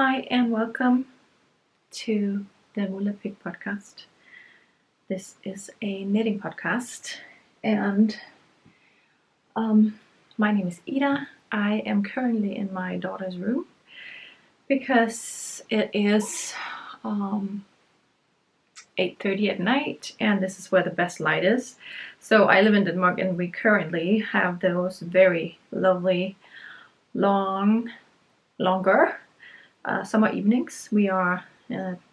Hi and welcome to the Mulla Pig podcast. This is a knitting podcast and my name is Ida. I am currently in my daughter's room because it is 8:30 at night and this is where the best light is. So I live in Denmark and we currently have those very lovely longer summer evenings. We are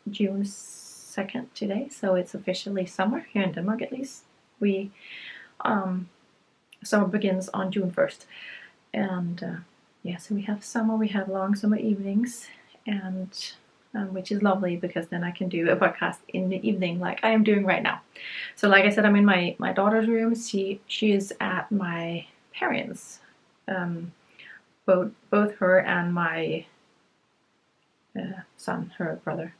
June 2nd today, so it's officially summer here in Denmark at least. We summer begins on June 1st, and so we have summer. We have long summer evenings, and which is lovely because then I can do a podcast in the evening like I am doing right now. So like I said, I'm in my daughter's room. She is at my parents'. Both her and my son, her brother,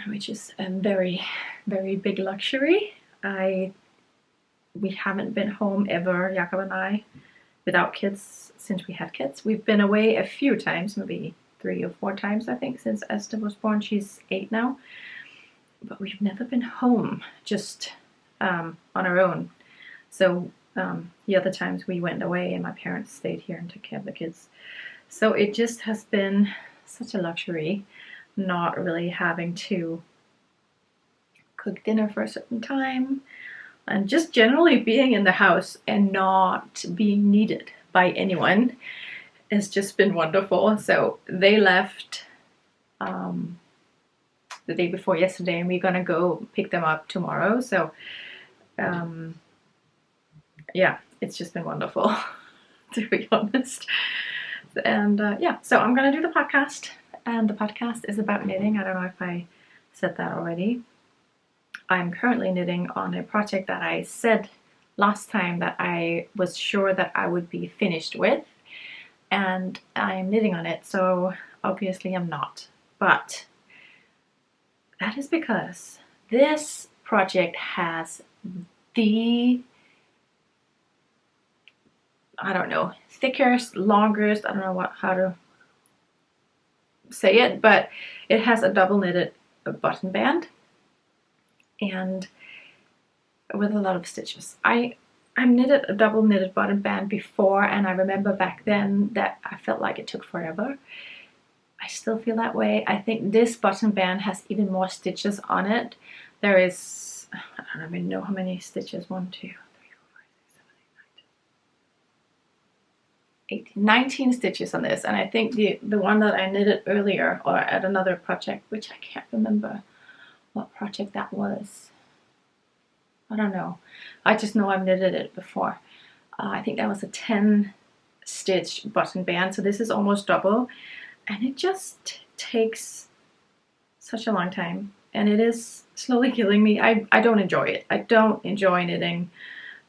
which is a very, very big luxury. We haven't been home ever, Jakob and I, without kids since we had kids. We've been away a few times, maybe 3 or 4 times, I think, since Esther was born. She's 8 now. But we've never been home, just on our own. So the other times we went away and my parents stayed here and took care of the kids. So it just has been such a luxury not really having to cook dinner for a certain time and just generally being in the house and not being needed by anyone has just been wonderful. So they left the day before yesterday and we're gonna go pick them up tomorrow. So yeah, it's just been wonderful to be honest. And so I'm gonna do the podcast, and the podcast is about knitting. I don't know if I said that already. I'm currently knitting on a project that I said last time that I was sure that I would be finished with, and I'm knitting on it, so obviously I'm not. But that is because this project has the, I don't know, thickest, longest, I don't know how to say it, but it has a double knitted button band and with a lot of stitches. I knitted a double knitted button band before, and I remember back then that I felt like it took forever. I still feel that way. I think this button band has even more stitches on it. There is, I don't even know how many stitches, 1, 2, 3, 4, 5, 6, 7, 8, 9, 10, 19 stitches on this, and I think the one that I knitted earlier or at another project, which I can't remember what project that was. I don't know. I just know I've knitted it before. I think that was a 10 stitch button band, so this is almost double, and it just takes such a long time, and it is slowly killing me. I don't enjoy it. I don't enjoy knitting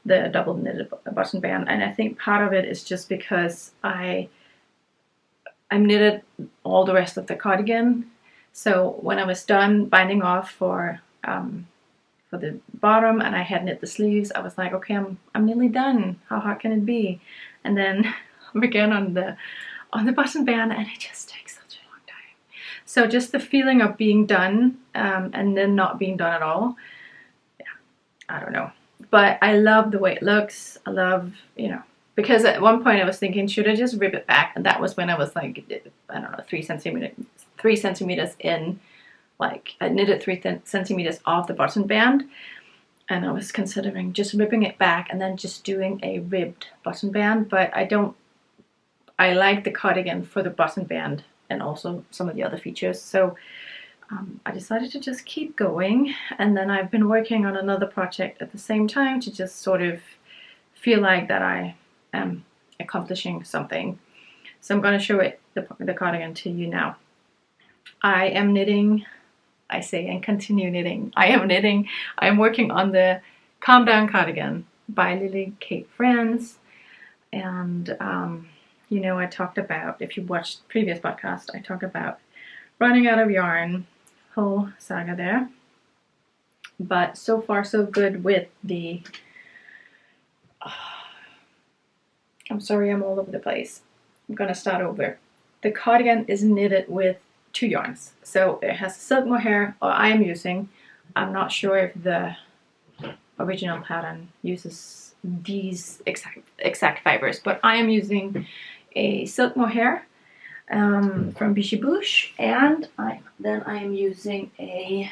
the double knitted button band, and I think part of it is just because I knitted all the rest of the cardigan. So when I was done binding off for the bottom and I had knit the sleeves, I was like, okay, I'm nearly done. How hard can it be? And then I began on the button band, and it just takes such a long time. So just the feeling of being done and then not being done at all. Yeah, I don't know. But I love the way it looks. I love, because at one point I was thinking, should I just rip it back? And that was when I was like, I don't know, 3 centimeters in. Like I knitted 3 centimeters off the button band, and I was considering just ripping it back and then just doing a ribbed button band. But I like the cardigan for the button band and also some of the other features. So I decided to just keep going, and then I've been working on another project at the same time to just sort of feel like that I am accomplishing something. So I'm going to show the cardigan to you now. I am knitting, I say, and continue knitting. I am working on the Calm Down cardigan by Lily Kate Friends, and I talked about, if you watched previous podcast, I talked about running out of yarn, whole saga there. But so far so good with the I'm sorry I'm all over the place. I'm gonna start over. the cardigan is knitted with 2 yarns. So it has silk mohair, or I am using. I'm not sure if the original pattern uses these exact fibers, but I am using a silk mohair from Vichy Bouche, and then I am using a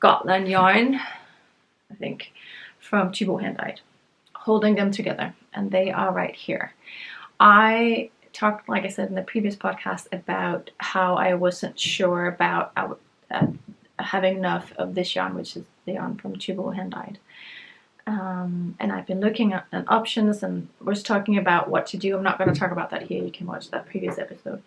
Gotland yarn, I think, from Thibaut Hand-Dyed, holding them together, and they are right here. I talked, like I said in the previous podcast, about how I wasn't sure about having enough of this yarn, which is the yarn from Thibaut Hand-Dyed. And I've been looking at options and was talking about what to do. I'm not going to talk about that here. You can watch that previous episode.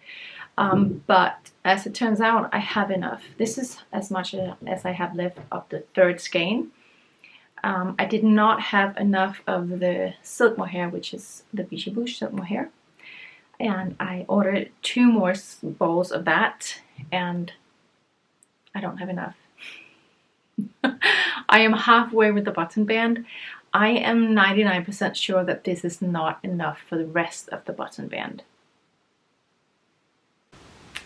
But as it turns out, I have enough. This is as much as I have left of the 3rd skein. I did not have enough of the silk mohair, which is the Vichy Bouche silk mohair. And I ordered 2 more balls of that, and I don't have enough. I am halfway with the button band. I am 99% sure that this is not enough for the rest of the button band.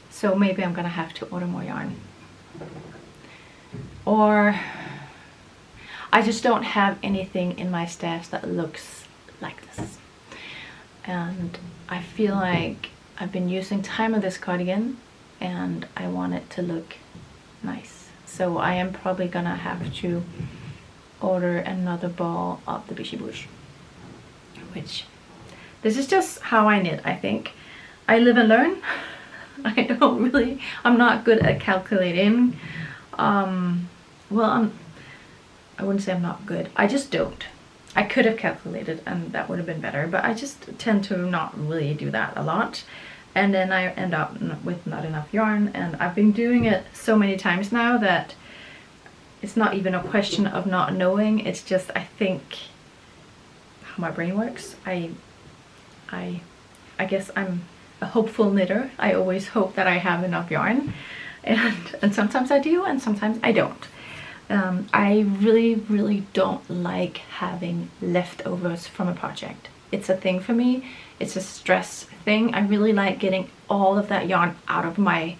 So maybe I'm gonna have to order more yarn. Or I just don't have anything in my stash that looks like this. And I feel like I've been using time of this cardigan and I want it to look nice. So I am probably gonna have to order another ball of the Vichy Bouche, which this is just how I knit. I think I live and learn. I'm not good at calculating. Well, I wouldn't say I'm not good. I just don't. I could have calculated and that would have been better, but I just tend to not really do that a lot. And then I end up with not enough yarn, and I've been doing it so many times now that it's not even a question of not knowing. It's just, I think, how my brain works. I guess I'm a hopeful knitter. I always hope that I have enough yarn, and sometimes I do and sometimes I don't. I really don't like having leftovers from a project. It's a thing for me. It's a stress thing. I really like getting all of that yarn out of my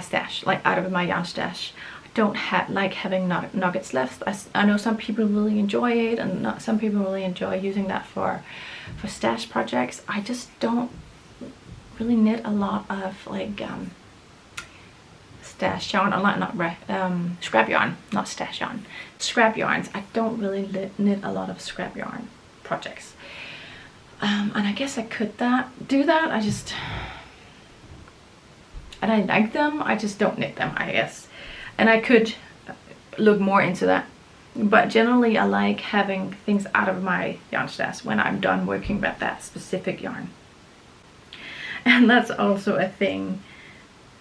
stash, like out of my yarn stash. I don't like having nuggets left. I know some people really enjoy it, and some people really enjoy using that for stash projects. I just don't really knit a lot of like stash yarn, scrap yarn, not stash yarn, scrap yarns. I don't really knit a lot of scrap yarn projects, and I guess I could do that. And I like them, I just don't knit them, I guess. And I could look more into that, but generally I like having things out of my yarn stash when I'm done working with that specific yarn. And that's also a thing.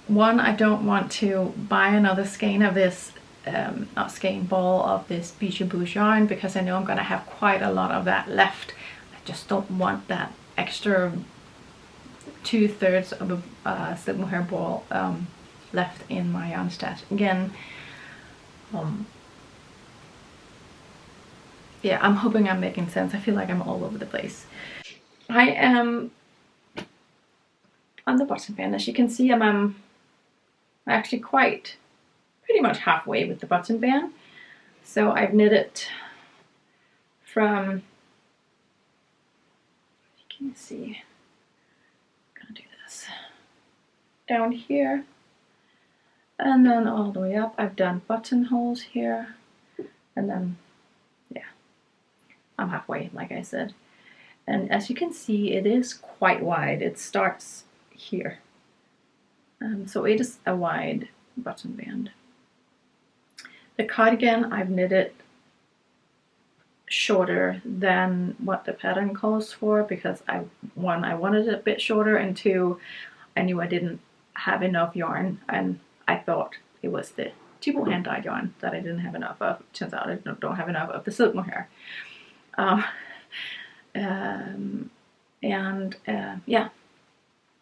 One, I don't want to buy another skein of this, ball of this Vichy Bouche yarn, because I know I'm gonna have quite a lot of that left. I just don't want that extra 2/3 of a silk mohair ball left in my yarn stash. Again, yeah, I'm hoping I'm making sense. I feel like I'm all over the place. I am on the bottom band. As you can see, I'm actually pretty much halfway with the bottom band. So I've knitted from, you can see, I'm gonna do this down here and then all the way up. I've done buttonholes here, and then yeah, I'm halfway, like I said. And as you can see, it is quite wide. It starts here. So it is a wide button band. The cardigan I've knitted shorter than what the pattern calls for, because I wanted it a bit shorter, and 2, I knew I didn't have enough yarn, and I thought it was the Thibaut Hand-Dyed yarn that I didn't have enough of. Turns out I don't have enough of the silk mohair. Yeah,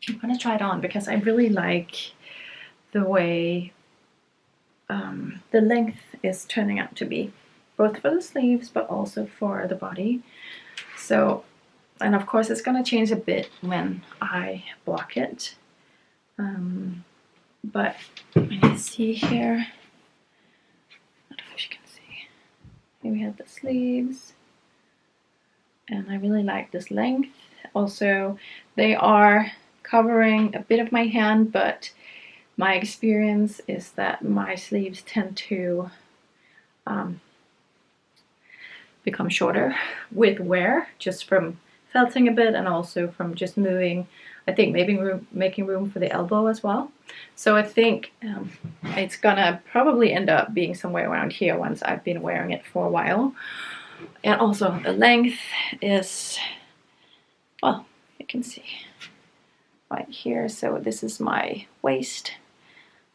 I'm gonna try it on because I really like the way the length is turning out to be, both for the sleeves but also for the body. So And of course it's going to change a bit when I block it. But when you see here, I don't know if you can see, here we have the sleeves, and I really like this length. Also, they are covering a bit of my hand, but my experience is that my sleeves tend to become shorter with wear, just from felting a bit and also from just moving. I think making room for the elbow as well. So I think it's gonna probably end up being somewhere around here once I've been wearing it for a while. And also the length is, well, you can see right here. So this is my waist.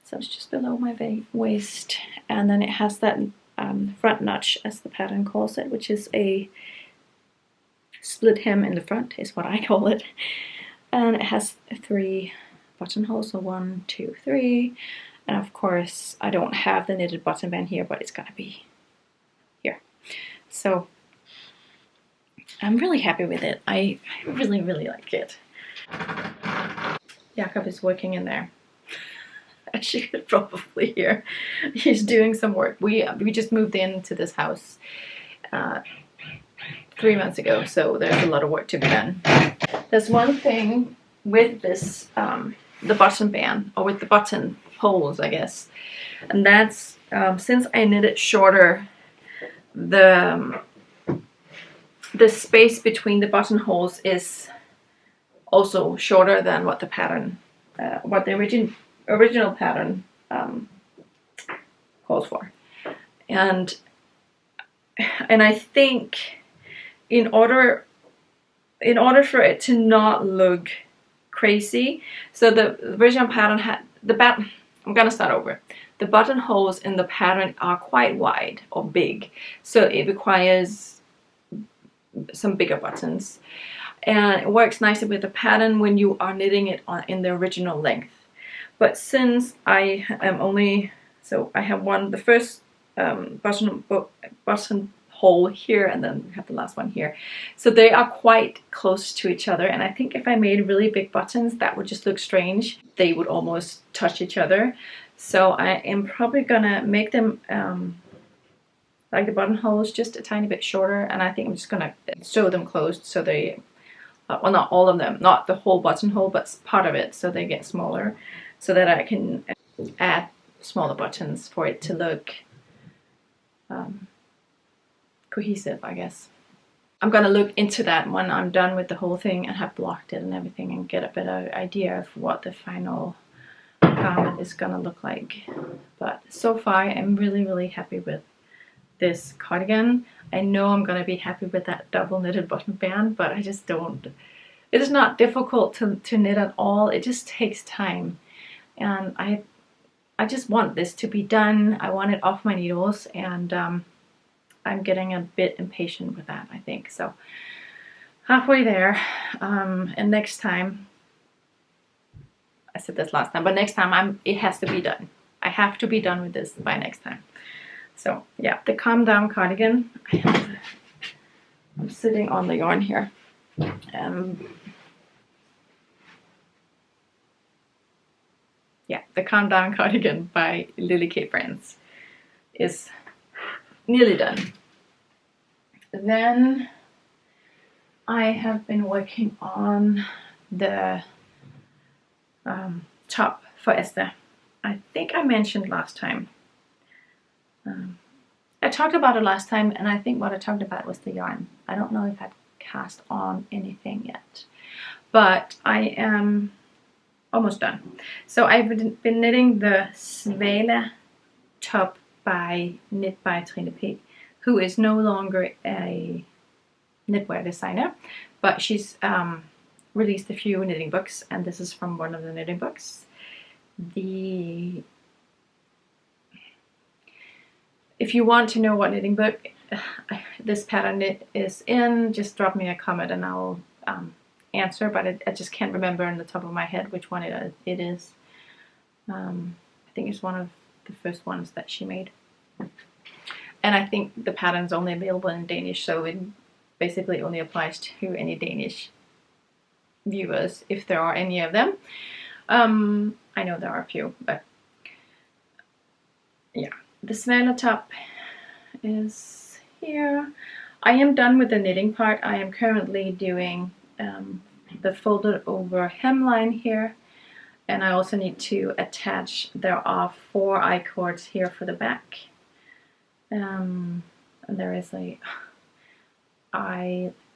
So it's just below my waist. And then it has that front notch, as the pattern calls it, which is a split hem in the front, is what I call it. And it has 3 buttonholes, so 1, 2, 3. And of course, I don't have the knitted button band here, but it's gonna be here. So I'm really happy with it. I really, really like it. Jakob is working in there. As you could probably hear, he's doing some work. We just moved into this house 3 months ago, so there's a lot of work to be done. There's one thing with this, the button band, or with the button holes, I guess, and that's since I knit it shorter, the space between the buttonholes is also shorter than what the pattern, what the original pattern calls for, and I think in order for it to not look crazy, so the original pattern had I'm gonna start over. The buttonholes in the pattern are quite wide or big, so it requires some bigger buttons, and it works nicely with the pattern when you are knitting it in the original length. But since I am only, so I have the first button hole here, and then we have the last one here, so they are quite close to each other, and I think if I made really big buttons, that would just look strange. They would almost touch each other. So I am probably gonna make them like the buttonholes just a tiny bit shorter, and I think I'm just gonna sew them closed so they, well, not all of them, not the whole buttonhole, but part of it, so they get smaller, so that I can add smaller buttons for it to look cohesive, I guess. I'm gonna look into that when I'm done with the whole thing and have blocked it and everything, and get a better idea of what the final garment is gonna look like. But so far I'm really, really happy with this cardigan. I know I'm gonna be happy with that double knitted button band, but I just don't. It is not difficult to knit at all. It just takes time, and I just want this to be done. I want it off my needles, and I'm getting a bit impatient with that, I think. So halfway there, and next time, I said this last time, but next time it has to be done. I have to be done with this by next time. So yeah, the Calm Down cardigan. I'm sitting on the yarn here. Yeah, the Calm Down cardigan by Lily Kay Friends is nearly done. Then I have been working on the top for Esther. I think I mentioned last time. I talked about it last time, and I think what I talked about was the yarn. I don't know if I've cast on anything yet, but I am almost done. So I've been knitting the Svele top knit by Trine Pig, who is no longer a knitwear designer, but she's released a few knitting books, and this is from one of the knitting books. If you want to know what knitting book this pattern is in, just drop me a comment and I'll answer, but I just can't remember on the top of my head which one it is. I think it's one of the first ones that she made. And I think the pattern's only available in Danish, so it basically only applies to any Danish viewers, if there are any of them. I know there are a few, but yeah. The smaller top is here. I am done with the knitting part. I am currently doing the folded over hemline here, and I also need to attach, there are 4 I-cords here for the back, and there is a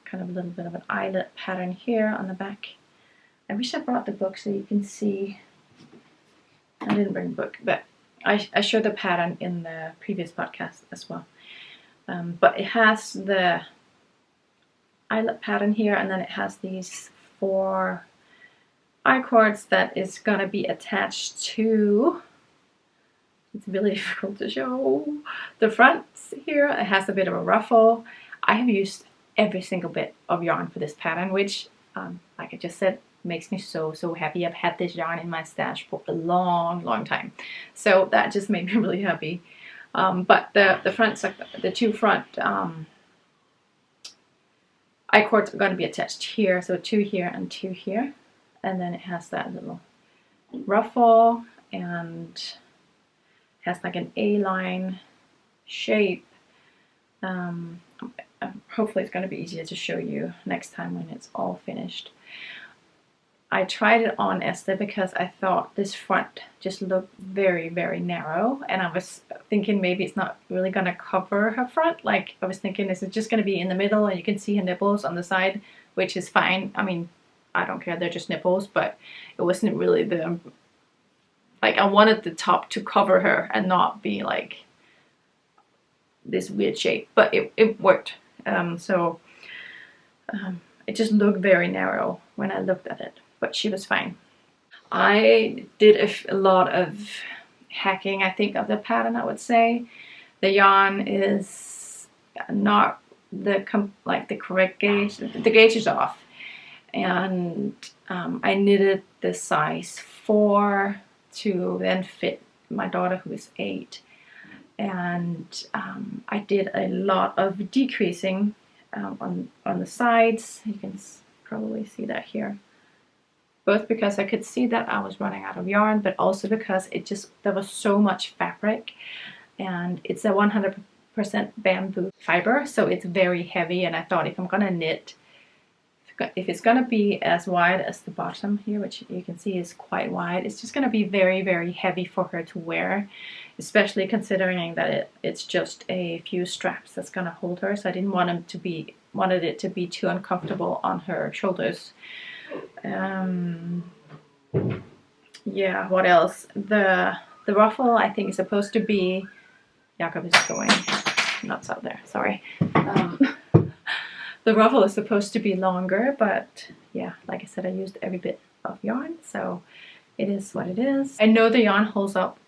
kind of a little bit of an eyelet pattern here on the back. I wish I brought the book so you can see. I didn't bring the book, but I showed the pattern in the previous podcast as well. But it has the eyelet pattern here, and then it has these 4 I-cords that is gonna be attached to, it's really difficult to show, the front here. It has a bit of a ruffle. I have used every single bit of yarn for this pattern, which, like I just said, makes me so happy. I've had this yarn in my stash for a long time, so that just made me really happy. But the front, the 2 front I-cords are going to be attached here, so 2 here and 2 here, and then it has that little ruffle and has like an A-line shape. Hopefully it's going to be easier to show you next time when it's all finished. I tried it on Esther because I thought this front just looked very narrow, and I was thinking maybe it's not really going to cover her front. Like, I was thinking, is it just going to be in the middle and you can see her nipples on the side, which is fine. I mean, I don't care, they're just nipples, but it wasn't really the, like, I wanted the top to cover her and not be like this weird shape, but it worked. It just looked very narrow when I looked at it, but she was fine. I did a lot of hacking, I think, of the pattern, I would say. The yarn is not the correct gauge. The gauge is off, and I knitted the size 4 to then fit my daughter, who is 8. And I did a lot of decreasing on the sides. You can probably see that here. Both because I could see that I was running out of yarn, but also because there was so much fabric, and it's a 100% bamboo fiber, so it's very heavy. And I thought, if I'm gonna knit, if it's gonna be as wide as the bottom here, which you can see is quite wide, it's just gonna be very heavy for her to wear, especially considering that it's just a few straps that's gonna hold her. So I didn't want it to be too uncomfortable on her shoulders. Yeah, what else? The ruffle, I think, is supposed to be, Jakob is going nuts out there, sorry. The ruffle is supposed to be longer, but yeah, like I said, I used every bit of yarn, so it is what it is. I know the yarn holds up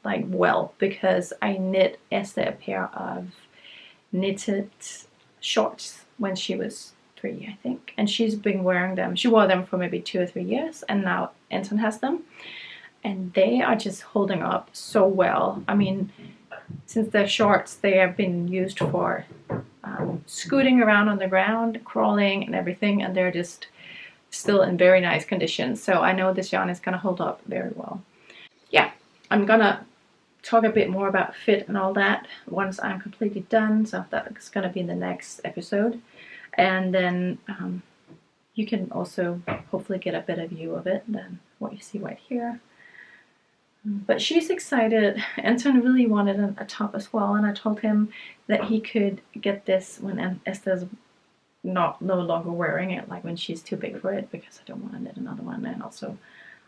like well, because I knit Esther a pair of knitted shorts when she was 3, I think, and she's been wearing them. She wore them for maybe 2 or 3 years, and now Anton has them, and they are just holding up so well. I mean, since they're shorts, they have been used for scooting around on the ground, crawling and everything, and they're just still in very nice condition. So I know this yarn is going to hold up very well. Yeah, I'm gonna talk a bit more about fit and all that once I'm completely done, so that's going to be in the next episode. And then you can also hopefully get a better view of it than what you see right here. But she's excited. Anton really wanted a top as well, and I told him that he could get this when Esther's no longer wearing it, like when she's too big for it, because I don't want to knit another one, and also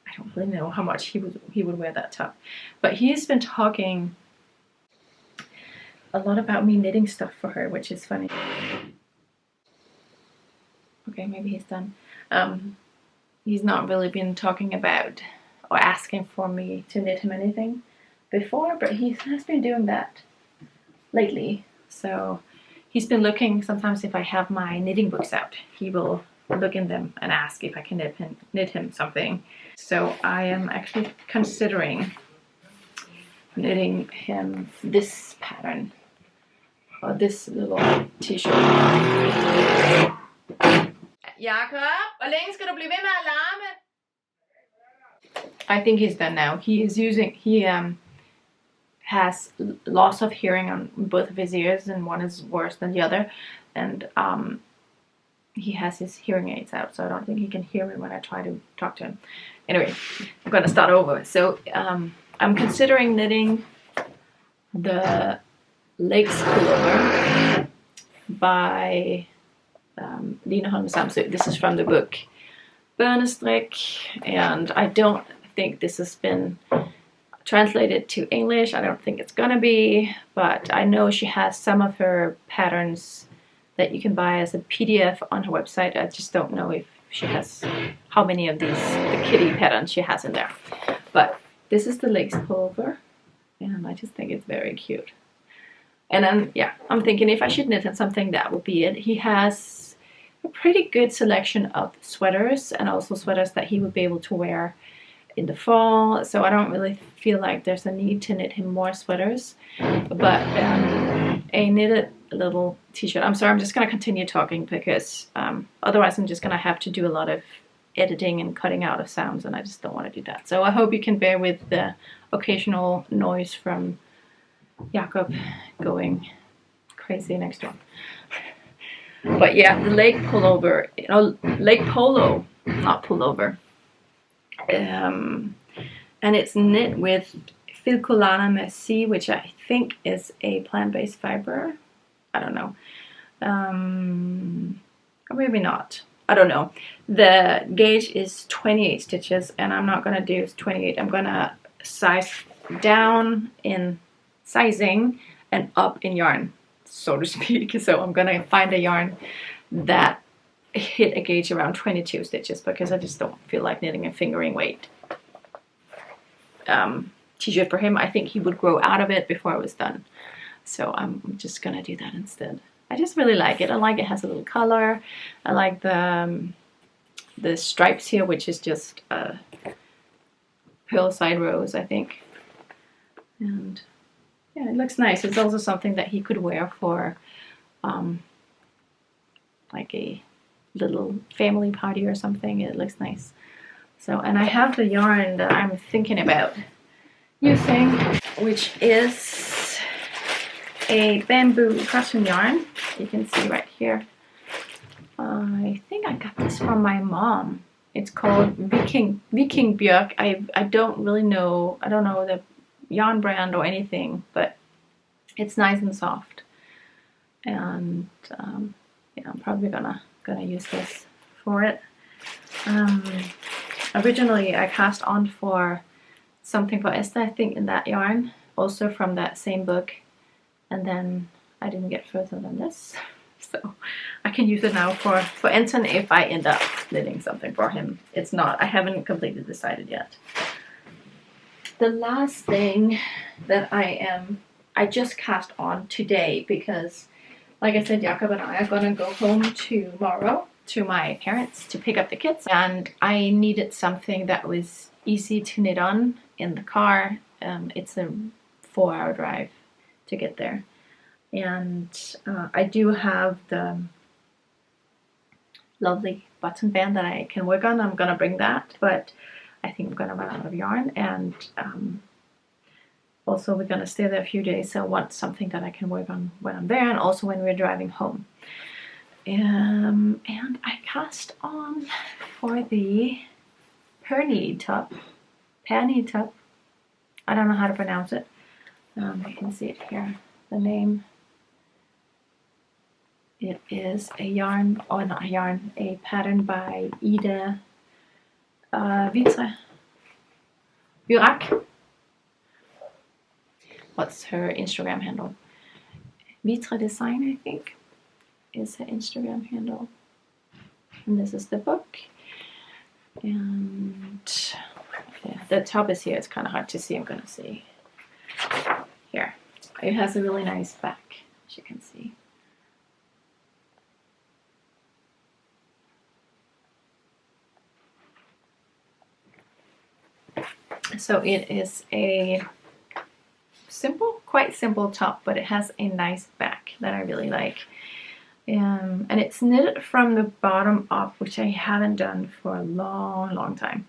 I don't really know how much he would wear that top. But he's been talking a lot about me knitting stuff for her, which is funny. Okay, maybe he's done. He's not really been talking about or asking for me to knit him anything before, but he has been doing that lately. So he's been looking, sometimes if I have my knitting books out, he will look in them and ask if I can knit him something. So I am actually considering knitting him this pattern. or this little t-shirt. Jakob, hvor længe skal du blive ved med at larme? I think he's done now. He has loss of hearing on both of his ears, and one is worse than the other, and he has his hearing aids out, so I don't think he can hear me when I try to talk to him. Anyway, I'm gonna start over. So I'm considering knitting the Lakes pullover by Line Holm Samsø. This is from the book Børnestrik, and I don't think this has been translated to English. I don't think it's gonna be, but I know she has some of her patterns that you can buy as a PDF on her website. I just don't know if she has how many of the kitty patterns she has in there. But this is the Lakes pullover, and I just think it's very cute. And then, yeah, I'm thinking if I should knit him something, that would be it. He has a pretty good selection of sweaters, and also sweaters that he would be able to wear in the fall. So I don't really feel like there's a need to knit him more sweaters. But a knitted little t-shirt. I'm sorry, I'm just going to continue talking because otherwise I'm just going to have to do a lot of editing and cutting out of sounds, and I just don't want to do that. So I hope you can bear with the occasional noise from Jakob going crazy next door. But yeah, the Lake pullover, Lake polo, not pullover. And it's knit with Filcolana Merci, which I think is a plant-based fiber. I don't know. Or maybe not. I don't know. The gauge is 28 stitches, and I'm not going to do 28. I'm going to size down in sizing and up in yarn, so to speak. So I'm going to find a yarn that hit a gauge around 22 stitches, because I just don't feel like knitting a fingering weight t-shirt for him. I think he would grow out of it before I was done. So I'm just going to do that instead. I just really like it. I like it has a little color. I like the stripes here, which is just pearl side rows, I think. And yeah, it looks nice. It's also something that he could wear for like a little family party or something. It looks nice. So, and I have the yarn that I'm thinking about using, which is a bamboo cotton yarn. You can see right here. I think I got this from my mom. It's called Viking Björk. I don't really know. I don't know the yarn brand or anything, but it's nice and soft. And yeah, I'm probably gonna use this for it. Originally, I cast on for something for Esther, I think, in that yarn, also from that same book, and then I didn't get further than this, so I can use it now for Anton if I end up knitting something for him. It's not, I haven't completely decided yet. The last thing that I just cast on today, because like I said, Jakob and I are gonna go home tomorrow to my parents to pick up the kids, and I needed something that was easy to knit on in the car. It's a 4-hour drive to get there, and I do have the lovely button band that I can work on. I'm gonna bring that, but I think I'm gonna run out of yarn, and also we're gonna stay there a few days, so I want something that I can work on when I'm there and also when we're driving home. And I cast on for the Perny top. I don't know how to pronounce it. You can see it here, the name. It is a yarn, or not a yarn, a pattern by Ida Burak. What's her Instagram handle? Vitre Design, I think, is her Instagram handle. And this is the book. And yeah, the top is here. It's kind of hard to see. I'm gonna see here. It has a really nice back, as you can see. So it is a simple, quite simple top, but it has a nice back. that I really like. And it's knitted from the bottom up, which I haven't done for a long time.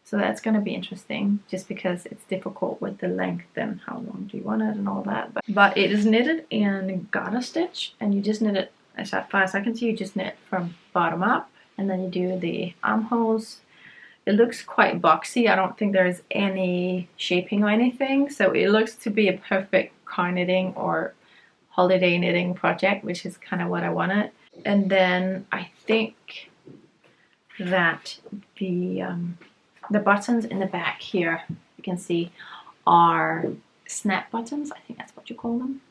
So that's going to be interesting, just because it's difficult with the length and how long do you want it and all that. But it is knitted in garter stitch, and you just knit it, as far as I can see, you just knit from bottom up, and then you do the armholes. It looks quite boxy. I don't think there's any shaping or anything, so it looks to be a perfect car knitting or holiday knitting project, which is kind of what I wanted. And then I think that the buttons in the back here, you can see, are snap buttons. I think that's what you call them.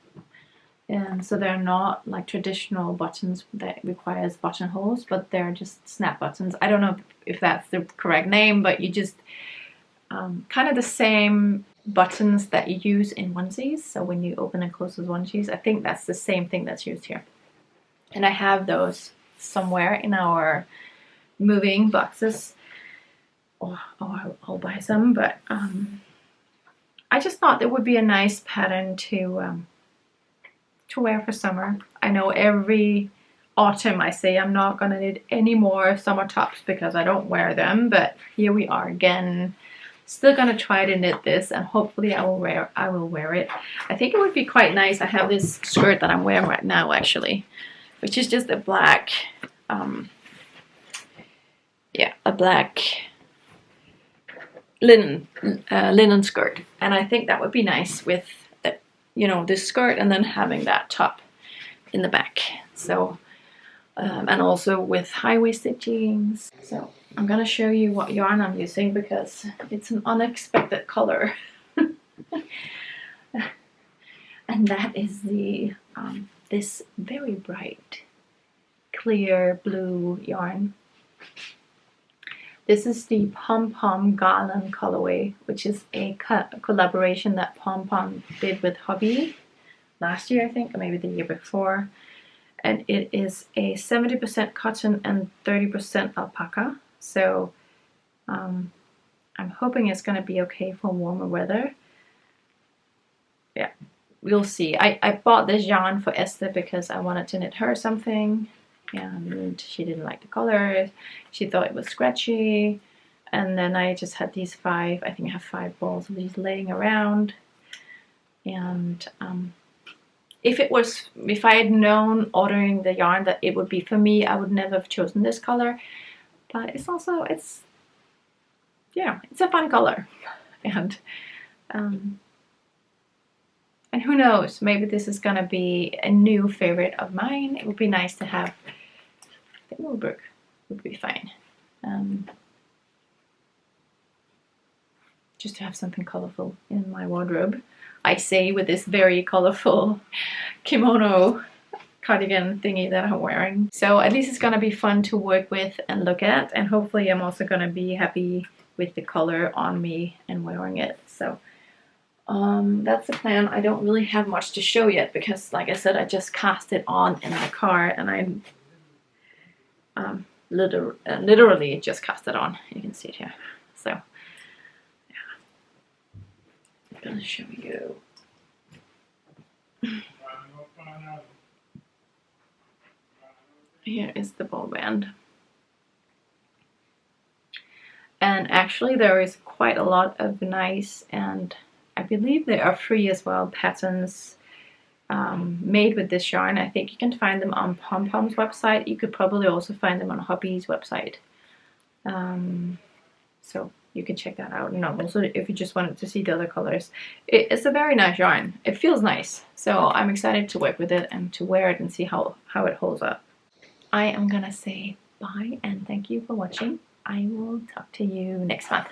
And so they're not like traditional buttons that requires buttonholes, but they're just snap buttons. I don't know if that's the correct name, but you just kind of the same buttons that you use in onesies. So when you open and close those onesies, I think that's the same thing that's used here. And I have those somewhere in our moving boxes. Or I'll buy some, but I just thought it would be a nice pattern to wear for summer. I know every autumn I say I'm not gonna knit any more summer tops because I don't wear them, but here we are again. Still gonna try to knit this, and hopefully I will wear it. I think it would be quite nice. I have this skirt that I'm wearing right now, actually, which is just a black, linen skirt, and I think that would be nice with this skirt and then having that top in the back. So and also with high-waisted jeans. So I'm gonna show you what yarn I'm using because it's an unexpected color. And that is the this very bright clear blue yarn. This is the Pom Pom Garland colorway, which is a collaboration that Pom Pom did with Hobby last year, I think, or maybe the year before. And it is a 70% cotton and 30% alpaca. So I'm hoping it's going to be okay for warmer weather. Yeah, we'll see. I bought this yarn for Esther because I wanted to knit her something. And she didn't like the color. She thought it was scratchy. And then I just had these I think I have 5 balls of these laying around. And if I had known ordering the yarn that it would be for me, I would never have chosen this color. But it's also, it's a fun color. And who knows, maybe this is gonna be a new favorite of mine. It would be nice to have. I think Millbrook would be fine. Just to have something colorful in my wardrobe. I say with this very colorful kimono cardigan thingy that I'm wearing. So at least it's gonna be fun to work with and look at, and hopefully I'm also gonna be happy with the color on me and wearing it. So that's the plan. I don't really have much to show yet because, like I said, I just cast it on in the car, and I literally just cast it on. You can see it here. So yeah, I'm gonna show you. Here is the ball band. And actually there is quite a lot of nice, and I believe they are free as well, patterns made with this yarn. I think you can find them on Pom Pom's website. You could probably also find them on Hobby's website. So you can check that out. And also if you just wanted to see the other colors. It's a very nice yarn. It feels nice. So I'm excited to work with it and to wear it and see how it holds up. I am gonna say bye and thank you for watching. I will talk to you next month.